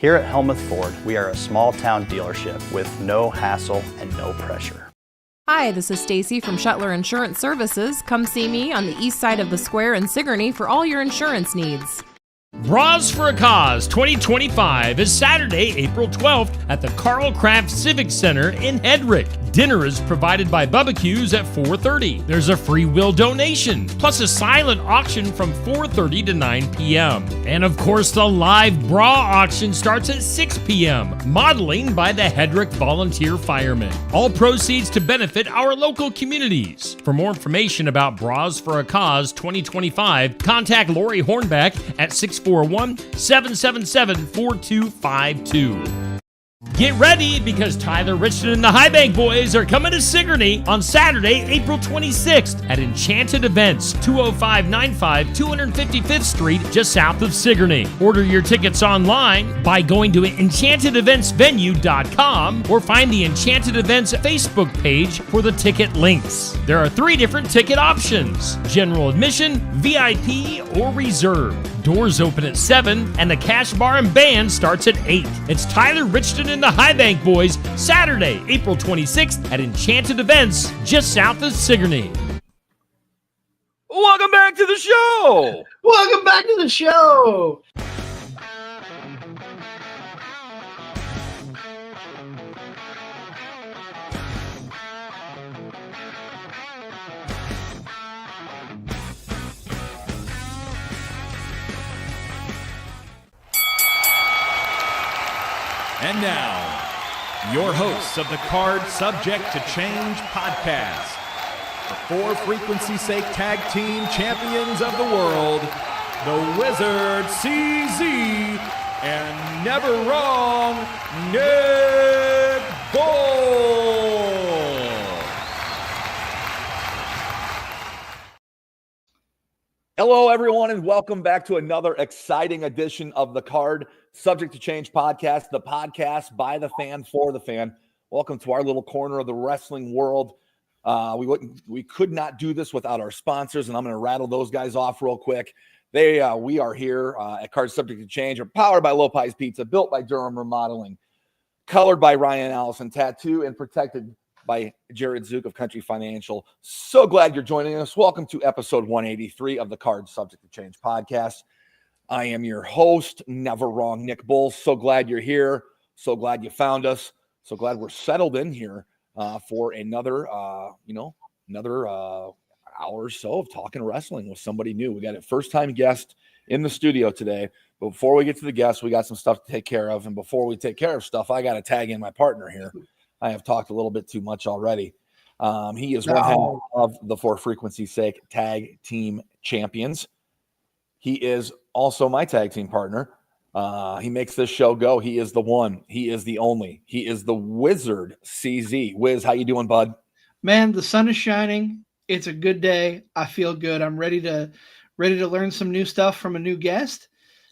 Here at Helmuth Ford, we are a small town dealership with no hassle and no pressure. Hi, this is Stacy from Shuttler Insurance Services. Come see me on the east side of the square in Sigourney for all your insurance needs. Bras for a Cause 2025 is Saturday, April 12th at the Carl Craft Civic Center in Hedrick. Dinner is provided by Bubba-Q's at 4:30. There's a free will donation, plus a silent auction from 4:30 to 9 p.m. And of course, the live bra auction starts at 6 p.m., modeling by the Hedrick Volunteer Firemen. All proceeds to benefit our local communities. For more information about Bras for a Cause 2025, contact Lori Hornback at 641-777-4252. Get ready because Tyler Richardson and the High Bank Boys are coming to Sigourney on Saturday, April 26th at Enchanted Events, 20595 255th Street, just south of Sigourney. Order your tickets online by going to enchantedeventsvenue.com or find the Enchanted Events Facebook page for the ticket links. There are 3 different ticket options: general admission, VIP, or reserve. Doors open at 7 and the cash bar and band starts at 8. It's Tyler Richardson and the High Bank Boys, Saturday, April 26th at Enchanted Events, just south of Sigourney. Welcome back to the show. Welcome back to the show. And now, your hosts of the Card Subject to Change podcast, the For Frequency's Sake Tag Team Champions of the World, the Wizard CZ, and Never Wrong Nick Bull. Hello, everyone, and welcome back to another exciting edition of the Card Subject to Change podcast, the podcast by the fan for the fan. Welcome to our little corner of the wrestling world. We could not do this without our sponsors, and I'm going to rattle those guys off real quick. We are here at Card Subject to Change. We're powered by Lopez Pizza, built by Durham Remodeling, colored by Ryan Allison, tattoo and protected by Jared Zook of Country Financial. So glad you're joining us. Welcome to episode 183 of the Card Subject to Change podcast. I am your host, Never Wrong Nick Bull. So glad you're here. So glad you found us. So glad we're settled in here for another hour or so of talking wrestling with somebody new. We got a first-time guest in the studio today. But before we get to the guest, we got some stuff to take care of. And before we take care of stuff, I got to tag in my partner here. I have talked a little bit too much already. He is one half of the For Frequency's Sake Tag Team Champions. He is also my tag team partner. He makes this show go. He is the one. He is the only. He is the Wizard CZ. Wiz, how you doing, bud? Man, the sun is shining. It's a good day. I feel good. I'm ready to learn some new stuff from a new guest.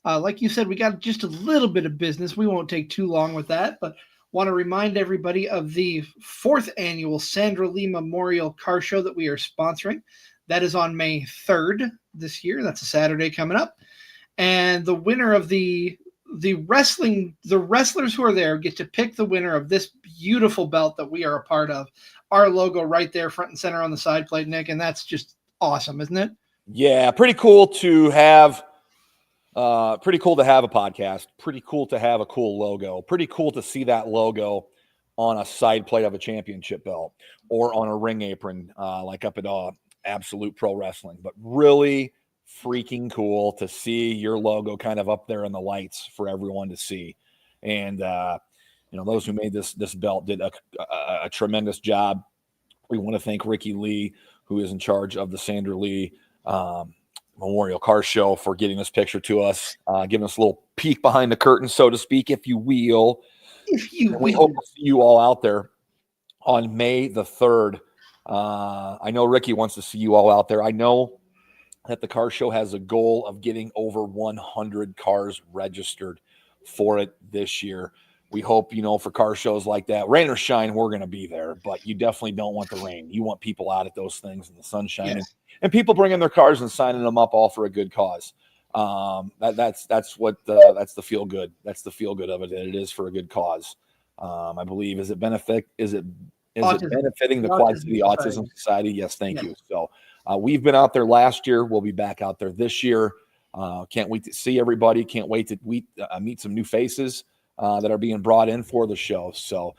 Like you said, we got just a little bit of business. We won't take too long with that, but want to remind everybody of the 4th annual Sandra Lee Memorial Car Show that we are sponsoring. That is on May 3rd this year. That's a Saturday coming up. And the winner of the wrestlers who are there get to pick the winner of this beautiful belt that we are a part of. Our logo right there, front and center on the side plate, Nick. And that's just awesome, isn't it? Yeah, pretty cool to have a podcast. Pretty cool to have a cool logo. Pretty cool to see that logo on a side plate of a championship belt or on a ring apron, like up at Absolute Pro Wrestling. But really freaking cool to see your logo kind of up there in the lights for everyone to see. And those who made this belt did a tremendous job. We want to thank Ricky Lee, who is in charge of the Sandra Lee Memorial Car Show, for getting this picture to us, giving us a little peek behind the curtain, so to speak, if you will. We hope to see you all out there on May the 3rd. I know Ricky wants to see you all out there. I know that the car show has a goal of getting over 100 cars registered for it this year. We hope, for car shows like that, rain or shine, we're going to be there, but you definitely don't want the rain. You want people out at those things in the sunshine, and people bringing their cars and signing them up all for a good cause. That's the feel good. That's the feel good of it. And it is for a good cause. I believe, is it benefiting the Quad City Autism Society? Yes. Thank you. So we've been out there last year. We'll be back out there this year. Can't wait to see everybody. Can't wait to meet some new faces that are being brought in for the show. So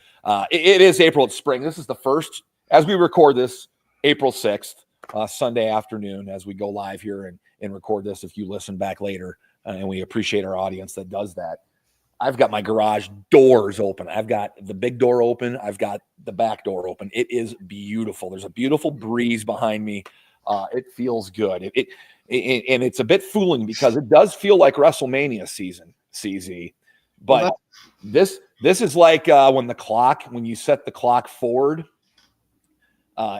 it is April. It's spring. This is the first, as we record this, April 6th, Sunday afternoon, as we go live here and record this. If you listen back later, and we appreciate our audience that does that. I've got my garage doors open. I've got the big door open. I've got the back door open. It is beautiful. There's a beautiful breeze behind me. It feels good. And it's a bit fooling because it does feel like WrestleMania season, CZ. But this is like when you set the clock forward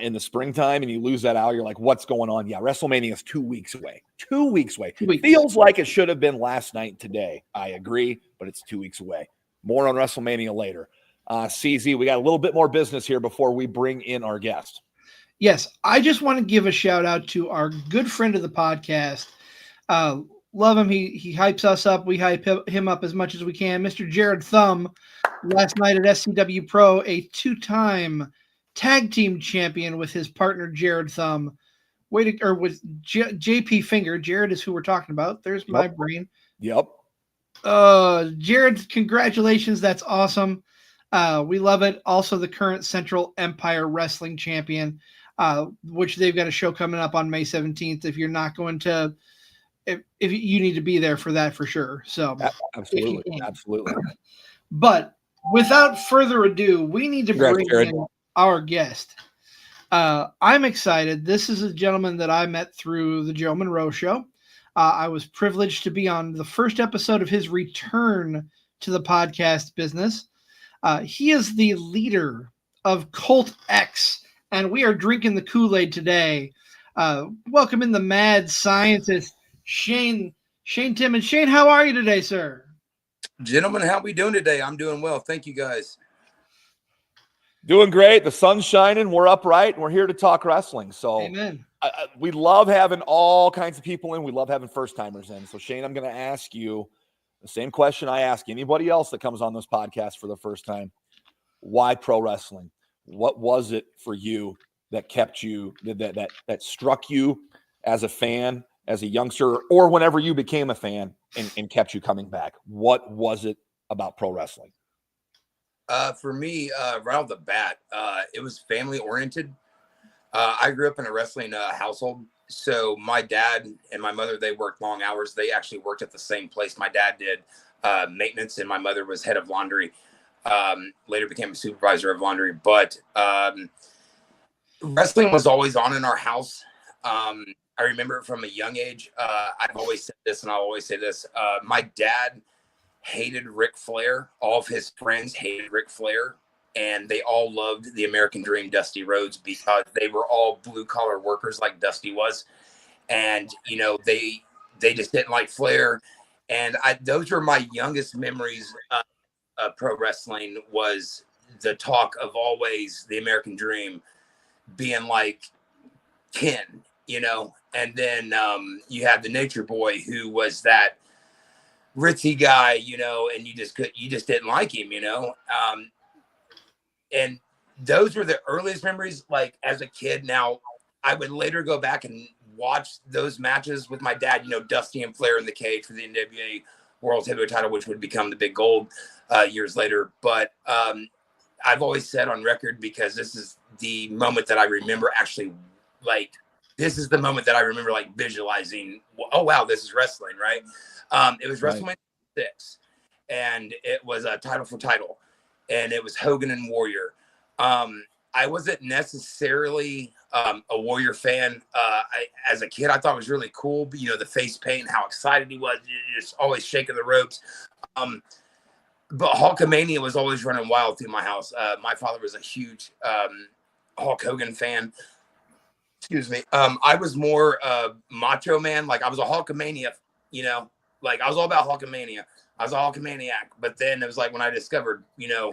in the springtime and you lose that hour, you're like, what's going on? Yeah, WrestleMania is 2 weeks away. 2 weeks away. Feels like it should have been last night and today. I agree, but it's 2 weeks away. More on WrestleMania later. CZ, we got a little bit more business here before we bring in our guest. Yes, I just want to give a shout out to our good friend of the podcast. Love him. He hypes us up. We hype him up as much as we can. Mr. Jared Thumb, last night at SCW Pro, a 2-time tag team champion with his partner Jared Thumb. With JP Finger. Jared is who we're talking about. There's my brain. Yep. Jared, congratulations. That's awesome. We love it. Also, the current Central Empire Wrestling champion, which they've got a show coming up on May 17th. If you're not going to, if you need to be there for that for sure. So absolutely. But without further ado, we need to bring in our guest. I'm excited. This is a gentleman that I met through the Joe Monroe Show. I was privileged to be on the first episode of his return to the podcast business. He is the leader of Cult X, and we are drinking the Kool-Aid today. Welcome in the mad scientist, Shane Timmons. Shane, how are you today, sir? Gentlemen, how we doing today? I'm doing well. Thank you, guys. Doing great. The sun's shining. We're upright, and we're here to talk wrestling. So amen. We love having all kinds of people in. We love having first-timers in. So, Shane, I'm going to ask you the same question I ask anybody else that comes on this podcast for the first time. Why pro wrestling? What was it for you that kept you, that struck you as a fan, as a youngster, or whenever you became a fan and kept you coming back? What was it about pro wrestling? For me, right off the bat, it was family oriented. I grew up in a wrestling household. So my dad and my mother, they worked long hours. They actually worked at the same place. My dad did maintenance and my mother was head of laundry. Later became a supervisor of laundry. But wrestling was always on in our house. I remember it from a young age. I've always said this and I'll always say this. My dad hated Ric Flair. All of his friends hated Ric Flair. And they all loved the American Dream, Dusty Rhodes, because they were all blue-collar workers like Dusty was. And, you know, they just didn't like Flair. And those were my youngest memories of pro wrestling, was the talk of always the American Dream being like Ken, you know. And then you had the Nature Boy, who was that ritzy guy, you know, and you just didn't like him, you know. And those were the earliest memories, like as a kid. Now, I would later go back and watch those matches with my dad, you know, Dusty and Flair in the cage for the NWA World Heavyweight title, which would become the Big Gold years later. But I've always said on record, because this is the moment that I remember actually, like, this is the moment that I remember, like, visualizing, oh, wow, this is wrestling, right? It was WrestleMania 6, and it was a title for title. And it was Hogan and Warrior. I wasn't necessarily a Warrior fan. As a kid, I thought it was really cool. But, you know, the face paint and how excited he was, just always shaking the ropes. But Hulkamania was always running wild through my house. My father was a huge Hulk Hogan fan. Excuse me. I was more Macho Man. Like, I was a Hulkamania, you know. Like, I was all about Hulkamania. I was a Hulkamaniac, but then it was like when I discovered, you know,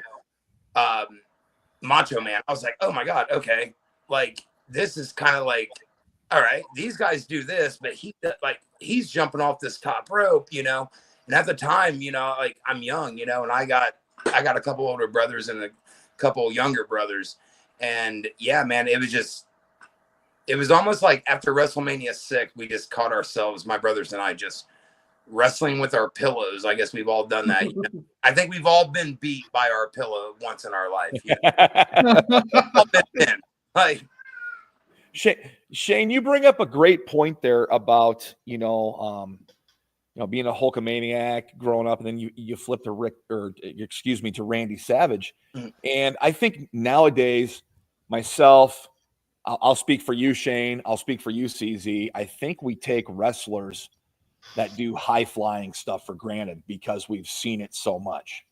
Macho Man, I was like, oh my God, okay. Like, this is kind of like all right, these guys do this, but he's jumping off this top rope, And at the time, like I'm young, and I got a couple older brothers and a couple younger brothers. And yeah, man, it was almost like after WrestleMania 6, we just caught ourselves, my brothers and I, just wrestling with our pillows. I guess we've all done that. I think we've all been beat by our pillow once in our life. All been like, Shane, you bring up a great point there about, being a Hulkamaniac growing up, and then you flip to to Randy Savage. Mm-hmm. And I think nowadays, myself, I'll speak for you, Shane. I'll speak for you, CZ. I think we take wrestlers that do high flying stuff for granted because we've seen it so much.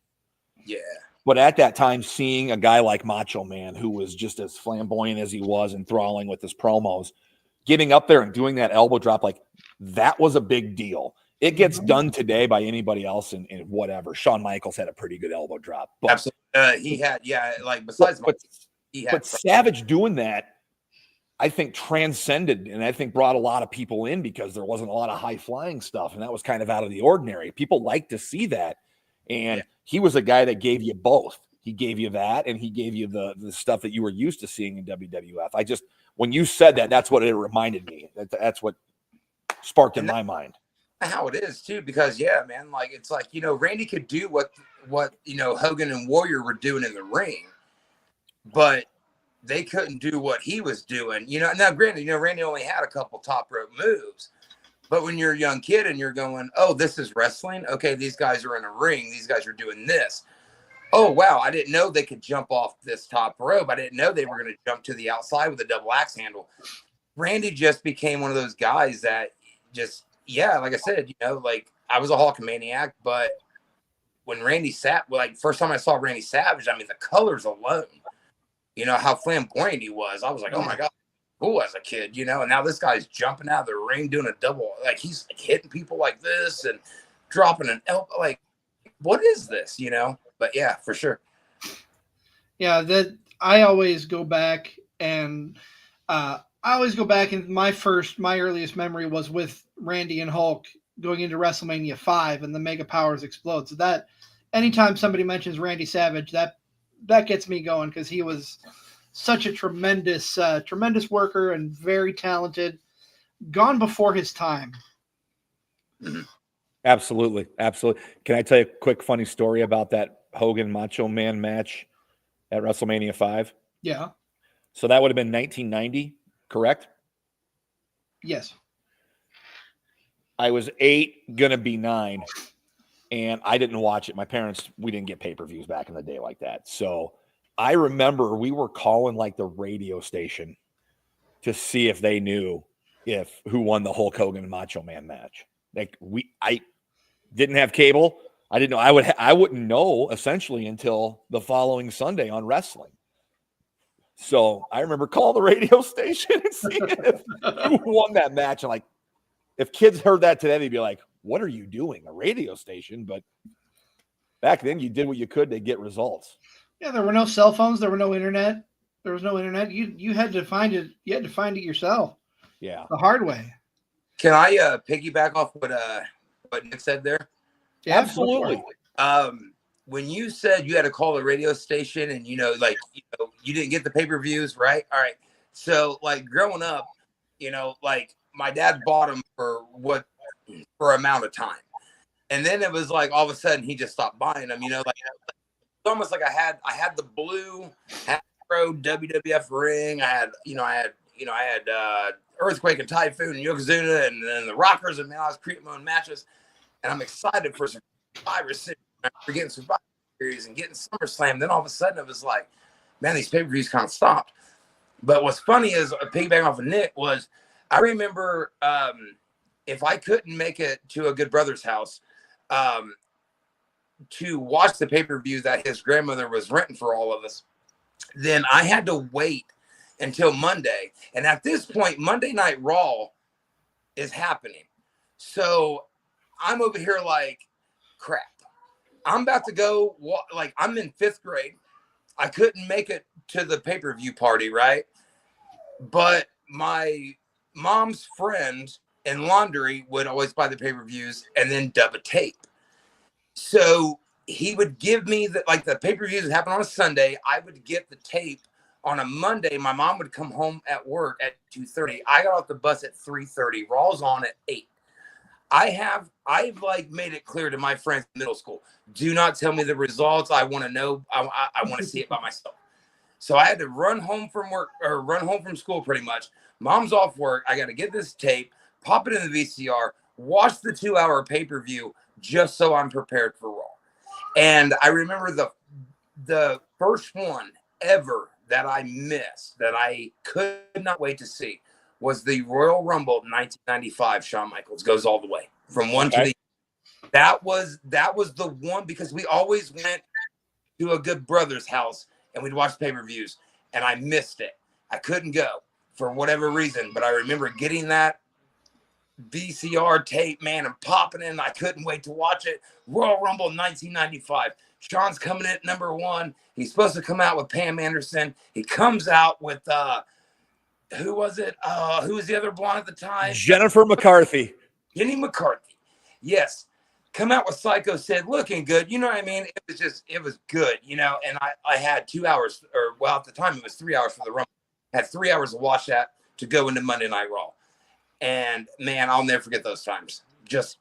Yeah. But at that time, seeing a guy like Macho Man, who was just as flamboyant as he was, enthralling with his promos, getting up there and doing that elbow drop, like that was a big deal. It gets done today by anybody else in whatever. Shawn Michaels had a pretty good elbow drop. But, absolutely. He had, like besides, but Savage doing that, I think transcended and I think brought a lot of people in because there wasn't a lot of high flying stuff. And that was kind of out of the ordinary. People like to see that. And he was a guy that gave you both. He gave you that, and he gave you the stuff that you were used to seeing in WWF. When you said that, that's what it reminded me. That's what sparked in my mind. How it is too, because yeah, man, like it's like, Randy could do what Hogan and Warrior were doing in the ring, but they couldn't do what he was doing. Now granted, Randy only had a couple top rope moves. But when you're a young kid and you're going, oh, this is wrestling. Okay, these guys are in a ring. These guys are doing this. Oh, wow, I didn't know they could jump off this top rope. I didn't know they were going to jump to the outside with a double axe handle. Randy just became one of those guys that just, like I said, like I was a Hulkamaniac, but when Randy first time I saw Randy Savage, I mean, the colors alone, how flamboyant he was. I was like, oh my God. Cool as a kid, and now this guy's jumping out of the ring doing a double, like he's like hitting people like this and dropping an elbow. Like, what is this, But yeah, for sure. Yeah, that I always go back and my earliest memory was with Randy and Hulk going into WrestleMania 5 and the Mega Powers explode. So that anytime somebody mentions Randy Savage, that gets me going because he was such a tremendous worker and very talented, gone before his time. Absolutely. Can I tell you a quick funny story about that Hogan Macho Man match at WrestleMania 5? Yeah. So that would have been 1990, correct? Yes. I was 8, gonna be 9, and I didn't watch it. My parents, we didn't get pay-per-views back in the day like that. So I remember we were calling like the radio station to see if they knew who won the Hulk Hogan and Macho Man match. Like I didn't have cable. I didn't know. I wouldn't know essentially until the following Sunday on wrestling. So I remember calling the radio station and seeing who won that match. And like, if kids heard that today, they'd be like, "What are you doing? A radio station?" But back then, you did what you could to get results. Yeah, there were no cell phones. There were no internet. There was no internet. You had to find it. You had to find it yourself. Yeah, the hard way. Can I piggyback off what Nick said there? Yeah, absolutely. When you said you had to call the radio station and you didn't get the pay-per-views, right? All right. So like growing up, like my dad bought them for amount of time, and then it was like all of a sudden he just stopped buying them. It's almost like I had the blue Hasbro WWF ring. I had Earthquake and Typhoon and Yokozuna and then the Rockers, and man, I was creating my own matches, and I'm excited for Survivor Series. For getting Survivor Series and getting SummerSlam. Then all of a sudden it was like, man, these pay-per-views kind of stopped. But what's funny is piggybacking off of Nick was I remember if I couldn't make it to a good brother's house to watch the pay-per-view that his grandmother was renting for all of us, then I had to wait until Monday. And at this point, Monday Night Raw is happening. So I'm over here like, crap. I'm about to go, like I'm in 5th grade. I couldn't make it to the pay-per-view party, right? But my Mom's friend in laundry would always buy the pay-per-views and then dub a tape. So he would give me the pay-per-views that happened on a Sunday. I would get the tape on a Monday. My mom would come home at work at 2:30. I got off the bus at 3:30. Raw's on at 8. I've made it clear to my friends in middle school, do not tell me the results. I want to know. I want to see it by myself. So I had to run home from work or run home from school pretty much. Mom's off work. I got to get this tape, pop it in the VCR, watch the 2-hour pay-per-view just so I'm prepared for Raw. And I remember the first one ever that I missed that I could not wait to see was the Royal Rumble 1995. Shawn Michaels goes all the way from one to the. That was the one, because we always went to a good brother's house and we'd watch pay-per-views, and I missed it. I couldn't go for whatever reason, but I remember getting that VCR tape, man, and popping in. I couldn't wait to watch it. Royal Rumble 1995. Shawn's coming in at number 1. He's supposed to come out with Pam Anderson. He comes out with who was it? Who was the other blonde at the time? Jennifer McCarthy. Jenny McCarthy. Yes. Come out with Psycho Sid looking good. You know what I mean? It was good, you know, and I had 2 hours, or well, at the time it was 3 hours for the Rumble. I had 3 hours to watch that to go into Monday Night Raw. And man, I'll never forget those times. Just